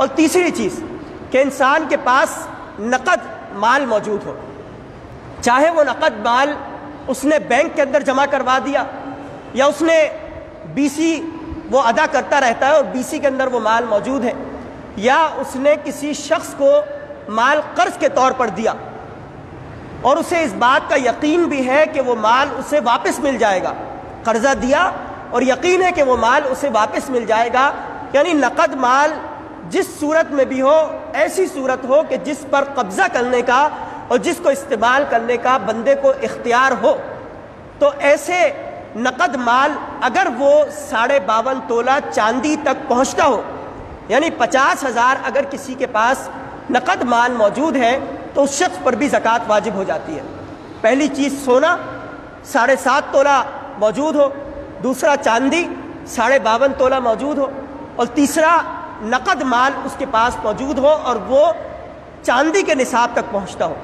اور تیسری چیز کہ انسان کے پاس نقد مال موجود ہو، چاہے وہ نقد مال اس نے بینک کے اندر جمع کروا دیا یا اس نے BC وہ ادا کرتا رہتا ہے اور BC کے اندر وہ مال موجود ہے، یا اس نے کسی شخص کو مال قرض کے طور پر دیا اور اسے اس بات کا یقین بھی ہے کہ وہ مال اسے واپس مل جائے گا، قرضہ دیا اور یقین ہے کہ وہ مال اسے واپس مل جائے گا، یعنی نقد مال جس صورت میں بھی ہو ایسی صورت ہو کہ جس پر قبضہ کرنے کا اور جس کو استعمال کرنے کا بندے کو اختیار ہو، تو ایسے نقد مال اگر وہ 52.5 تولہ چاندی تک پہنچتا ہو، یعنی 50,000 اگر کسی کے پاس نقد مال موجود ہے تو اس شخص پر بھی زکوٰۃ واجب ہو جاتی ہے۔ پہلی چیز سونا 7.5 تولہ موجود ہو، دوسرا چاندی 52.5 تولہ موجود ہو، اور تیسرا نقد مال اس کے پاس موجود ہو اور وہ چاندی کے نصاب تک پہنچتا ہو۔